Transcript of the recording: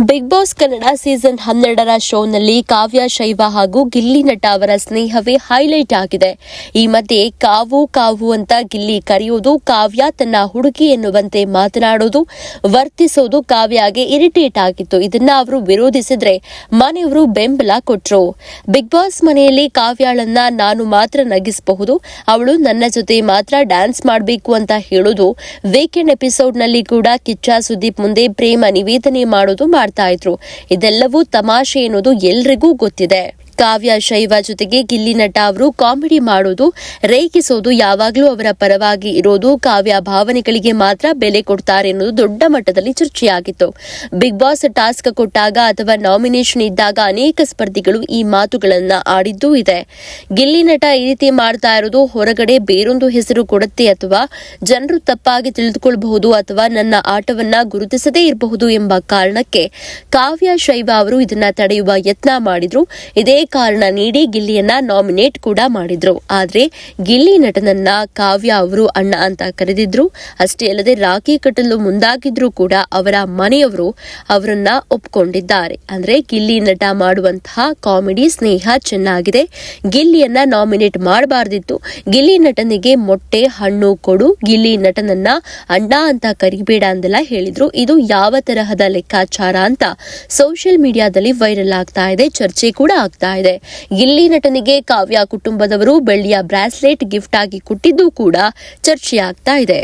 Big boss Kannada season 12ರ ಶೋನಲ್ಲಿ ಕಾವ್ಯ ಶೈವ ಹಾಗೂ ಗಿಲ್ಲಿ ನಟ ಅವರ ಸ್ನೇಹವೇ ಹೈಲೈಟ್ ಆಗಿದೆ. ಈ ಮಧ್ಯೆ ಕಾವು ಕಾವು ಅಂತ ಗಿಲ್ಲಿ ಕರೆಯೋದು, ಕಾವ್ಯ ತನ್ನ ಹುಡುಗಿ ಎನ್ನುವಂತೆ ಮಾತನಾಡೋದು, ವರ್ತಿಸೋದು ಕಾವ್ಯಗೆ ಇರಿಟೇಟ್ ಆಗಿತ್ತು. ಇದನ್ನ ಅವರು ವಿರೋಧಿಸಿದ್ರೆ ಮನೆಯವರು ಬೆಂಬಲ ಕೊಟ್ರು. ಬಿಗ್ ಬಾಸ್ ಮನೆಯಲ್ಲಿ ಕಾವ್ಯಾಳನ್ನ ನಾನು ಮಾತ್ರ ನಗಿಸಬಹುದು, ಅವಳು ನನ್ನ ಜೊತೆ ಮಾತ್ರ ಡ್ಯಾನ್ಸ್ ಮಾಡಬೇಕು ಅಂತ ಹೇಳೋದು, ವೀಕೆಂಡ್ ಎಪಿಸೋಡ್ನಲ್ಲಿ ಕೂಡ ಕಿಚ್ಚ ಸುದೀಪ್ ಮುಂದೆ ಪ್ರೇಮ ನಿವೇದನೆ ಮಾಡೋದು ಮಾಡ್ತಾ ಇದ್ರು. ಇದೆಲ್ಲವೂ ತಮಾಷೆ ಎನ್ನುವುದು ಎಲ್ರಿಗೂ ಗೊತ್ತಿದೆ. ಕಾವ್ಯ ಶೈವ ಜೊತೆಗೆ ಗಿಲ್ಲಿ ನಟ ಅವರು ಕಾಮಿಡಿ ಮಾಡೋದು, ರೇಗಿಸೋದು, ಯಾವಾಗಲೂ ಅವರ ಪರವಾಗಿ ಇರೋದು, ಕಾವ್ಯ ಭಾವನೆಗಳಿಗೆ ಮಾತ್ರ ಬೆಲೆ ಕೊಡ್ತಾರೆ ಎನ್ನುವುದು ದೊಡ್ಡ ಮಟ್ಟದಲ್ಲಿ ಚರ್ಚೆಯಾಗಿತ್ತು. ಬಿಗ್ ಬಾಸ್ ಟಾಸ್ಕ್ ಕೊಟ್ಟಾಗ ಅಥವಾ ನಾಮಿನೇಷನ್ ಇದ್ದಾಗ ಅನೇಕ ಸ್ಪರ್ಧಿಗಳು ಈ ಮಾತುಗಳನ್ನ ಆಡಿದ್ದೂ ಇದೆ. ಗಿಲ್ಲಿ ನಟ ಈ ರೀತಿ ಮಾಡ್ತಾ ಇರೋದು ಹೊರಗಡೆ ಬೇರೊಂದು ಹೆಸರು ಕೊಡುತ್ತೆ ಅಥವಾ ಜನರು ತಪ್ಪಾಗಿ ತಿಳಿದುಕೊಳ್ಳಬಹುದು ಅಥವಾ ನನ್ನ ಆಟವನ್ನ ಗುರುತಿಸದೇ ಇರಬಹುದು ಎಂಬ ಕಾರಣಕ್ಕೆ ಕಾವ್ಯ ಶೈವ ಅವರು ಇದನ್ನ ತಡೆಯುವ ಯತ್ನ ಮಾಡಿದ್ರು. ಇದೇ ಕಾರಣ ನೀಡಿ ಗಿಲ್ಲಿಯನ್ನ ನಾಮಿನೇಟ್ ಕೂಡ ಮಾಡಿದ್ರು. ಆದ್ರೆ ಗಿಲ್ಲಿ ನಟನನ್ನ ಕಾವ್ಯ ಅವರು ಅಣ್ಣ ಅಂತ ಕರೆದಿದ್ರು. ಅಷ್ಟೇ ಅಲ್ಲದೆ ರಾಖಿ ಕಟ್ಟಲು ಮುಂದಾಗಿದ್ರು ಕೂಡ ಅವರ ಮನೆಯವರು ಅವರನ್ನ ಒಪ್ಕೊಂಡಿದ್ದಾರೆ. ಅಂದ್ರೆ ಗಿಲ್ಲಿ ನಟ ಮಾಡುವಂತಹ ಕಾಮಿಡಿ ಸ್ನೇಹ ಚೆನ್ನಾಗಿದೆ, ಗಿಲ್ಲಿಯನ್ನ ನಾಮಿನೇಟ್ ಮಾಡಬಾರ್ದಿತ್ತು, ಗಿಲ್ಲಿ ನಟನಿಗೆ ಮೊಟ್ಟೆ ಹಣ್ಣು ಕೊಡು, ಗಿಲ್ಲಿ ನಟನನ್ನ ಅಣ್ಣ ಅಂತ ಕರಿಬೇಡ ಅಂದೆಲ್ಲ ಹೇಳಿದ್ರು. ಇದು ಯಾವ ತರಹದ ಲೆಕ್ಕಾಚಾರ ಅಂತ ಸೋಷಿಯಲ್ ಮೀಡಿಯಾದಲ್ಲಿ ವೈರಲ್ ಆಗ್ತಾ ಇದೆ, ಚರ್ಚೆ ಕೂಡ ಆಗ್ತಾ ಇದೆ. ಗಿಲ್ಲಿ ನಟನಿಗೆ ಕಾವ್ಯ ಕುಟುಂಬದವರು ಬೆಳ್ಳಿಯ ಬ್ರಾಸ್ಲೆಟ್ ಗಿಫ್ಟ್ ಆಗಿ ಕೊಟ್ಟಿದ್ದು ಕೂಡ ಚರ್ಚೆಯಾಗ್ತಾ ಇದೆ.